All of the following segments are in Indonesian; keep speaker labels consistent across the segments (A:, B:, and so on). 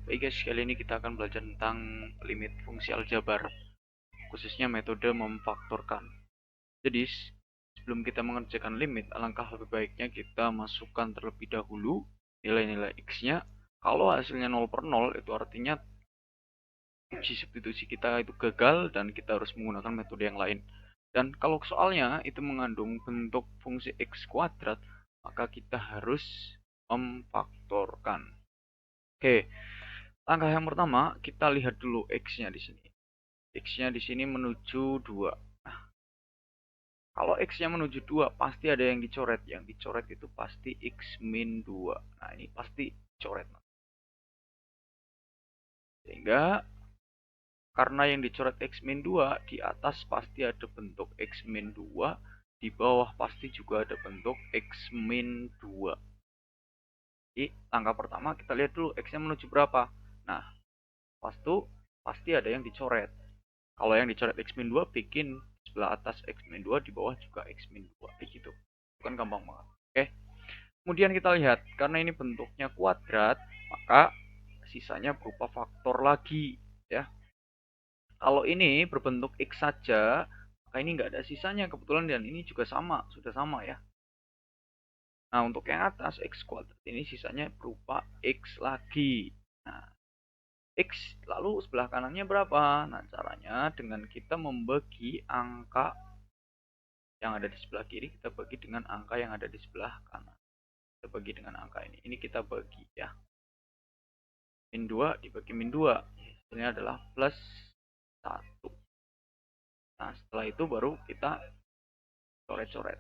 A: Baik guys, kali ini kita akan belajar tentang limit fungsi aljabar, khususnya metode memfaktorkan. Jadi, sebelum kita mengerjakan limit, alangkah lebih baiknya kita masukkan terlebih dahulu nilai-nilai x-nya. Kalau hasilnya 0/0, itu artinya uji substitusi kita itu gagal dan kita harus menggunakan metode yang lain. Dan kalau soalnya itu mengandung bentuk fungsi x kuadrat, maka kita harus memfaktorkan. Oke, langkah yang pertama, kita lihat dulu x-nya di sini. X-nya di sini menuju 2. Nah, kalau X-nya menuju 2, pasti ada yang dicoret. Yang dicoret itu pasti X min 2. Nah, ini pasti coret. Sehingga, karena yang dicoret X min 2, di atas pasti ada bentuk X min 2. Di bawah pasti juga ada bentuk X min 2. Jadi, langkah pertama kita lihat dulu X-nya menuju berapa. Nah, pasti ada yang dicoret. Kalau yang dicoret X min 2, bikin sebelah atas X min 2, di bawah juga X min 2. Kayak gitu. Itu kan gampang banget. Oke. Kemudian kita lihat, karena ini bentuknya kuadrat, maka sisanya berupa faktor lagi. Ya. Kalau ini berbentuk X saja, maka ini nggak ada sisanya kebetulan, dan ini juga sama, sudah sama ya. Nah, untuk yang atas, X kuadrat ini sisanya berupa X lagi. Nah, X lalu sebelah kanannya berapa? Nah, caranya dengan kita membagi angka yang ada di sebelah kiri, kita bagi dengan angka yang ada di sebelah kanan. Kita bagi dengan angka ini. Ini kita bagi ya. Min 2 dibagi min 2. Hasilnya adalah plus 1. Nah, setelah itu baru kita coret-coret.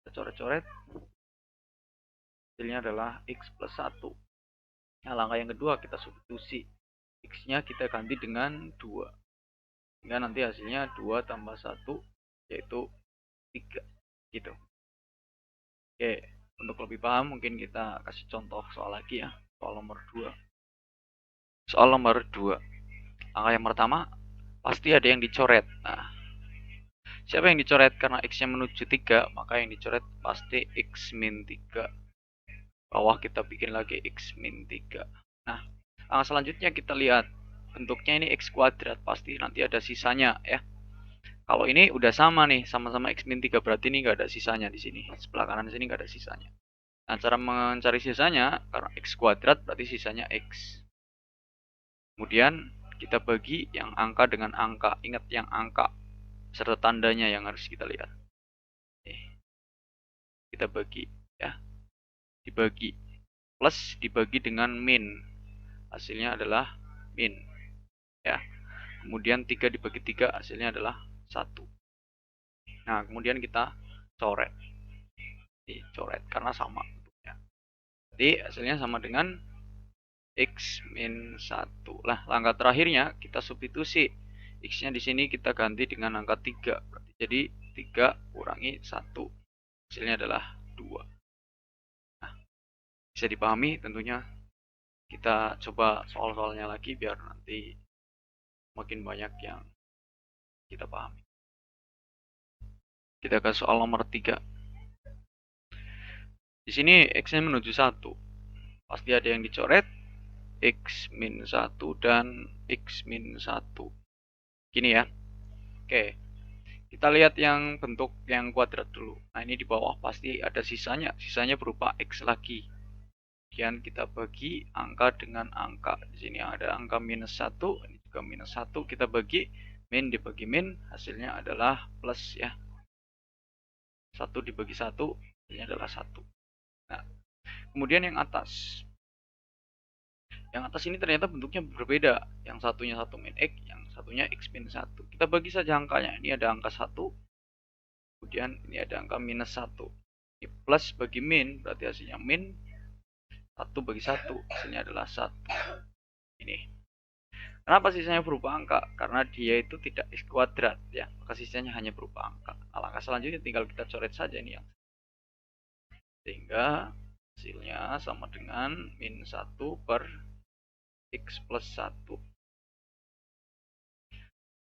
A: Kita coret-coret. Hasilnya adalah X plus 1. Nah, langkah yang kedua kita substitusi. X-nya kita ganti dengan 2. Sehingga nanti hasilnya 2 tambah 1, yaitu 3. Gitu. Oke, untuk lebih paham mungkin kita kasih contoh soal lagi ya. Soal nomor 2. Soal nomor 2. Langkah yang pertama, pasti ada yang dicoret. Nah, siapa yang dicoret? Karena X-nya menuju 3, maka yang dicoret pasti X min 3. Bawah kita bikin lagi X min 3. Nah, langkah selanjutnya kita lihat. Bentuknya ini X kuadrat, pasti nanti ada sisanya ya. Kalau ini udah sama nih, sama-sama X min 3, berarti ini nggak ada sisanya di sini. Sebelah kanan sini nggak ada sisanya. Nah, cara mencari sisanya, karena X kuadrat berarti sisanya X. Kemudian kita bagi yang angka dengan angka. Ingat yang angka serta tandanya yang harus kita lihat. Kita bagi ya. Dibagi. Plus dibagi dengan min. Hasilnya adalah min. Ya. Kemudian 3 dibagi 3 hasilnya adalah 1. Nah, kemudian kita coret. Coret karena sama bentuknya. Jadi hasilnya sama dengan X min 1. Lah, langkah terakhirnya kita substitusi. X-nya di sini kita ganti dengan angka 3. Jadi 3 kurangi 1. Hasilnya adalah 2. Nah, bisa dipahami tentunya. Kita coba soal-soalnya lagi biar nanti makin banyak yang kita pahami. Kita ke soal nomor 3. Di sini X-nya menuju 1. Pasti ada yang dicoret. X min 1 dan X min 1. Gini ya. Oke. Kita lihat yang bentuk yang kuadrat dulu. Nah, ini di bawah pasti ada sisanya. Sisanya berupa X lagi. Kemudian kita bagi angka dengan angka. Di sini ada angka minus 1. Ini juga minus 1. Kita bagi. Min dibagi min. Hasilnya adalah plus ya. 1 dibagi 1. Hasilnya adalah 1. Nah, kemudian yang atas. Yang atas ini ternyata bentuknya berbeda. Yang satunya 1 min X. Yang satunya X min 1. Kita bagi saja angkanya. Ini ada angka 1. Kemudian ini ada angka minus 1. Ini plus bagi min, berarti hasilnya min. 1 bagi 1, hasilnya adalah 1. Ini. Kenapa sisanya berupa angka? Karena dia itu tidak X kuadrat ya. Maka sisanya hanya berupa angka. Nah, langkah selanjutnya tinggal kita coret saja ini yang. Sehingga hasilnya sama dengan min 1 per X plus 1.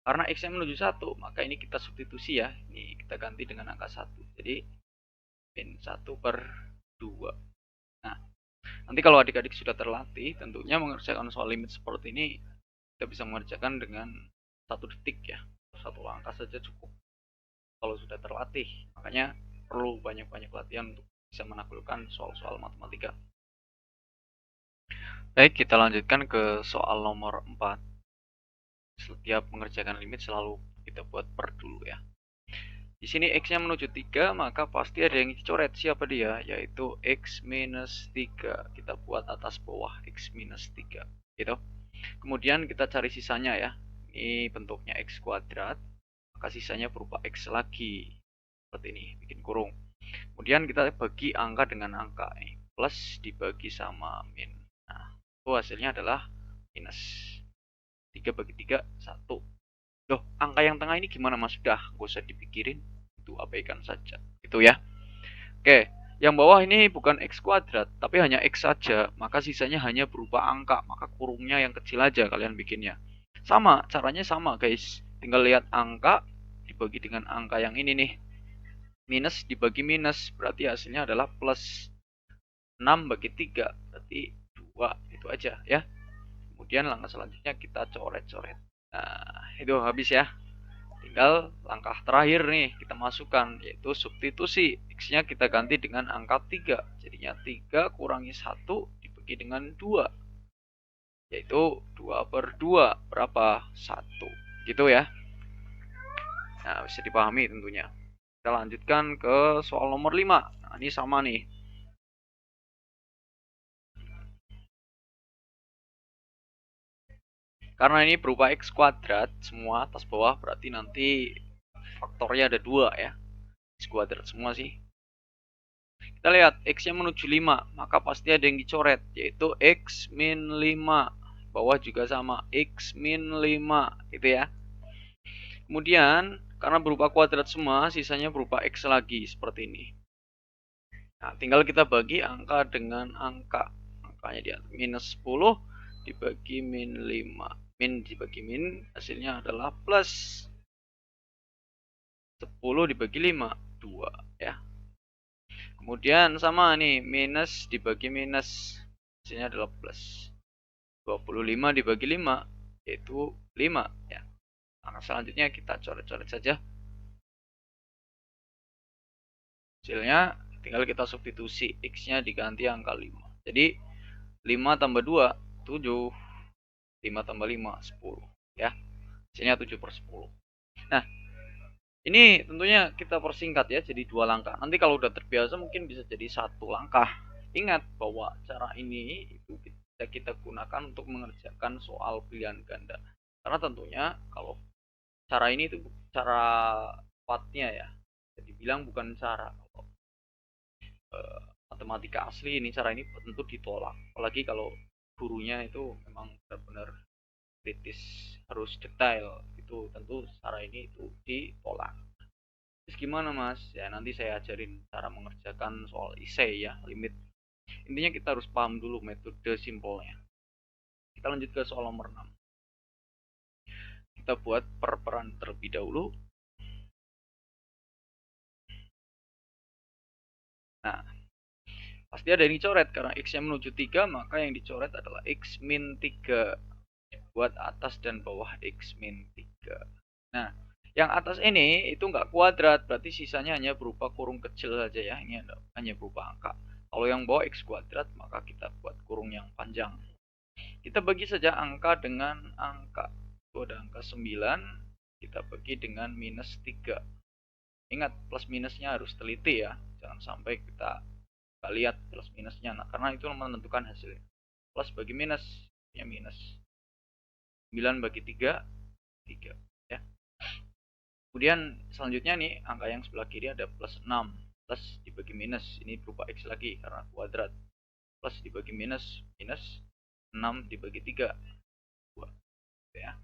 A: Karena X-nya menuju 1, maka ini kita substitusi ya. Ini kita ganti dengan angka 1. Jadi min 1 per 2. Nah, Nanti kalau adik-adik sudah terlatih, tentunya mengerjakan soal limit seperti ini kita bisa mengerjakan dengan 1 detik ya, 1 langkah saja cukup kalau sudah terlatih. Makanya perlu banyak-banyak latihan untuk bisa menaklukkan soal-soal matematika. Baik, kita lanjutkan ke soal nomor 4. Setiap mengerjakan limit selalu kita buat per dulu ya. Di sini x-nya menuju 3, maka pasti ada yang dicoret. Siapa dia? Yaitu x minus 3. Kita buat atas bawah x minus 3. Gitu. Kemudian kita cari sisanya ya. Ini bentuknya x kuadrat. Maka sisanya berupa x lagi. Seperti ini, bikin kurung. Kemudian kita bagi angka dengan angka. Plus dibagi sama min. Nah, itu hasilnya adalah minus. 3 bagi 3, 1. Loh, angka yang tengah ini gimana mas? Sudah, gak usah dipikirin, itu abaikan saja. Itu ya. Oke, yang bawah ini bukan x kuadrat, tapi hanya x saja. Maka sisanya hanya berupa angka. Maka kurungnya yang kecil aja kalian bikinnya. Sama, caranya sama guys. Tinggal lihat angka dibagi dengan angka yang ini nih. Minus dibagi minus, berarti hasilnya adalah plus. 6 bagi 3, berarti 2. Itu aja ya. Kemudian langkah selanjutnya kita coret-coret. Nah, itu habis ya. Tinggal langkah terakhir nih kita masukkan, yaitu substitusi. X-nya kita ganti dengan angka 3. Jadinya 3 kurangi 1 dibagi dengan 2. Yaitu 2 per 2. Berapa? 1. Gitu ya. Nah, bisa dipahami tentunya. Kita lanjutkan ke soal nomor 5. Nah, ini sama nih. Karena ini berupa x kuadrat semua atas bawah, berarti nanti faktornya ada 2 ya. X kuadrat semua sih. Kita lihat x-nya menuju 5, maka pasti ada yang dicoret, yaitu x min 5. Bawah juga sama, x min 5, gitu ya. Kemudian, karena berupa kuadrat semua, sisanya berupa x lagi, seperti ini. Nah, tinggal kita bagi angka dengan angka. Angkanya dia minus 10 dibagi min 5. Min dibagi min, hasilnya adalah plus 10 dibagi 5, 2 ya. Kemudian sama nih, minus dibagi minus, hasilnya adalah plus. 25 dibagi 5, yaitu 5 ya. Langkah selanjutnya kita coret-coret saja. Hasilnya tinggal kita substitusi, x-nya diganti angka 5. Jadi 5 tambah 2, 7. 5 tambah 5, 10 ya. Hasilnya 7 per 10. Nah, ini tentunya kita persingkat ya, jadi 2 langkah. Nanti kalau udah terbiasa mungkin bisa jadi 1 langkah. Ingat bahwa cara ini itu bisa kita gunakan untuk mengerjakan soal pilihan ganda. Karena tentunya kalau cara ini itu cara tepatnya ya. Jadi bilang bukan cara. Kalau matematika asli ini cara ini tentu ditolak. Apalagi kalau gurunya itu memang benar-benar kritis, harus detail. Itu tentu cara ini itu ditolak. Terus gimana mas? Ya nanti saya ajarin cara mengerjakan soal isei ya, limit. Intinya kita harus paham dulu metode simpelnya. Kita lanjut ke soal nomor 6. Kita buat perperan terlebih dahulu. Nah, pasti ada yang dicoret karena x-nya menuju 3, maka yang dicoret adalah x min 3. Buat atas dan bawah x min 3. Nah, yang atas ini itu nggak kuadrat, berarti sisanya hanya berupa kurung kecil saja ya. Ini hanya berupa angka. Kalau yang bawah x kuadrat, maka kita buat kurung yang panjang. Kita bagi saja angka dengan angka. Itu ada angka 9, kita bagi dengan minus 3. Ingat, plus minusnya harus teliti ya. Jangan sampai kita nggak lihat plus minusnya. Nah, karena itu menentukan hasilnya. Plus bagi minus, ya minus. 9 bagi 3, 3 ya. Kemudian selanjutnya nih, angka yang sebelah kiri ada plus 6. Plus dibagi minus, ini berupa x lagi karena kuadrat. Plus dibagi minus, minus 6 dibagi 3, 2 ya.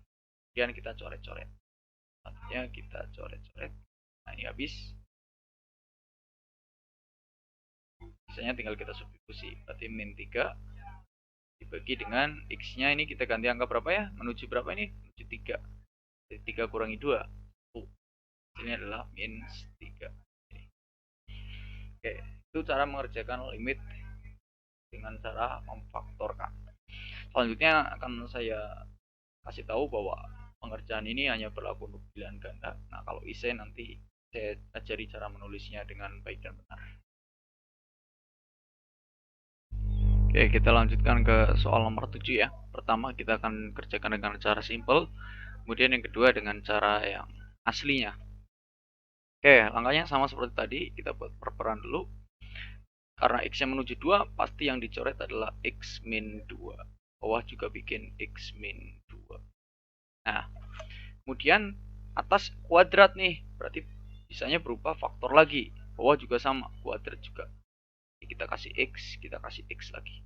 A: Kemudian kita coret-coret. Selanjutnya kita coret-coret. Nah, ini habis. Sisanya tinggal kita substitusi. Berarti min 3 dibagi dengan x-nya ini kita ganti angka berapa ya? Menuju berapa ini? Menuju 3. Jadi 3 kurangi 2. Ini adalah minus 3. Oke, itu cara mengerjakan limit dengan cara memfaktorkan. Selanjutnya akan saya kasih tahu bahwa pengerjaan ini hanya berlaku untuk bilangan ganda. Nah, kalau isi nanti saya ajari cara menulisnya dengan baik dan benar. Oke, kita lanjutkan ke soal nomor 7 ya. Pertama, kita akan kerjakan dengan cara simple. Kemudian yang kedua dengan cara yang aslinya. Oke, langkahnya sama seperti tadi. Kita buat perperan dulu. Karena x yang menuju 2, pasti yang dicoret adalah x min 2. Bawah juga bikin x min 2. Nah, kemudian atas kuadrat nih. Berarti bisanya berupa faktor lagi. Bawah juga sama, kuadrat juga. Kita kasih x lagi.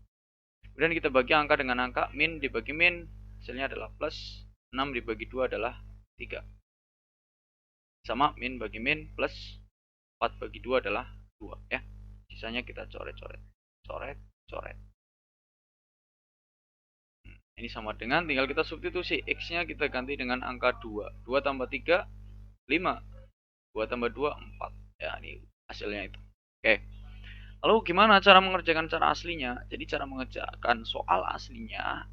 A: Kemudian kita bagi angka dengan angka, min dibagi min, hasilnya adalah plus, 6 dibagi 2 adalah 3. Sama min bagi min plus 4 bagi 2 adalah 2 ya. Sisanya kita coret-coret. Coret-coret. Ini sama dengan, tinggal kita substitusi. X-nya kita ganti dengan angka 2. 2 tambah 3, 5. 2 tambah 2, 4. Ya, ini hasilnya itu. Oke. Lalu gimana cara mengerjakan cara aslinya? Jadi cara mengerjakan soal aslinya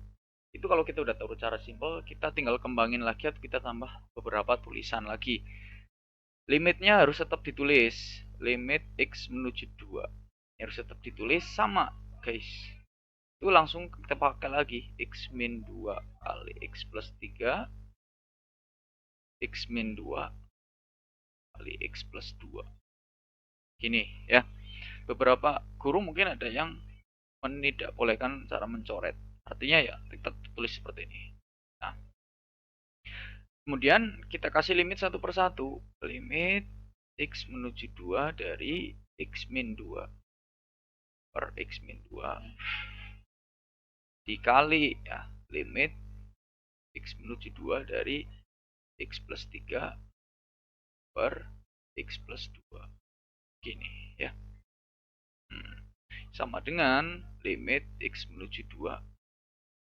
A: itu kalau kita udah tahu cara simple, kita tinggal kembangin lagi atau kita tambah beberapa tulisan lagi. Limitnya harus tetap ditulis. Limit x menuju 2. Harus tetap ditulis sama, guys. Itu langsung kita pakai lagi x min 2 kali x plus 3 x min 2 kali x plus 2. Gini ya. Beberapa guru mungkin ada yang menidakbolehkan cara mencoret. Artinya ya kita tulis seperti ini. Nah, kemudian kita kasih limit satu persatu. Limit x menuju 2 dari x min 2 per x min 2 dikali ya limit x menuju 2 dari x plus 3 per x plus 2. Gini ya. Sama dengan limit x menuju 2.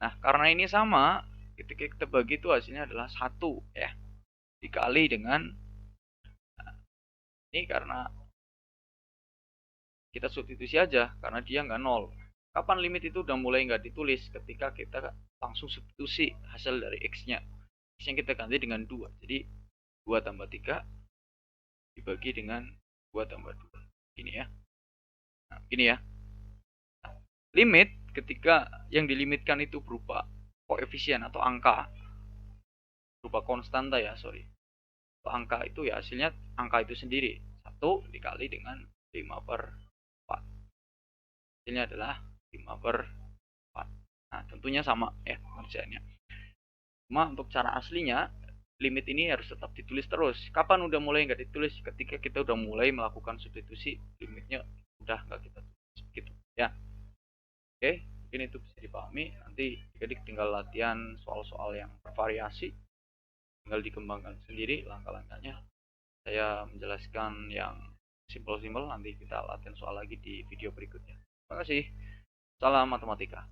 A: Nah, karena ini sama, ketika kita bagi itu hasilnya adalah 1 ya. Dikali dengan, nah, ini karena kita substitusi aja, karena dia nggak 0. Kapan limit itu udah mulai nggak ditulis? Ketika kita langsung substitusi hasil dari x-nya. X-nya kita ganti dengan 2. Jadi 2 tambah 3 dibagi dengan 2 tambah 2. Gini ya. Nah, gini ya. Limit ketika yang dilimitkan itu berupa koefisien atau angka, berupa konstanta ya, sorry. Angka itu ya hasilnya angka itu sendiri. 1 dikali dengan 5 per 4. Hasilnya adalah 5 per 4. Nah, tentunya sama ya pengerjaannya. Cuma untuk cara aslinya, limit ini harus tetap ditulis terus. Kapan udah mulai nggak ditulis? Ketika kita udah mulai melakukan substitusi, limitnya udah nggak kita tulis gitu ya. Oke, mungkin itu bisa dipahami. Nanti adik tinggal latihan soal-soal yang bervariasi, tinggal dikembangkan sendiri langkah-langkahnya. Saya menjelaskan yang simple-simple, nanti kita latihan soal lagi di video berikutnya. Terima kasih. Salam matematika.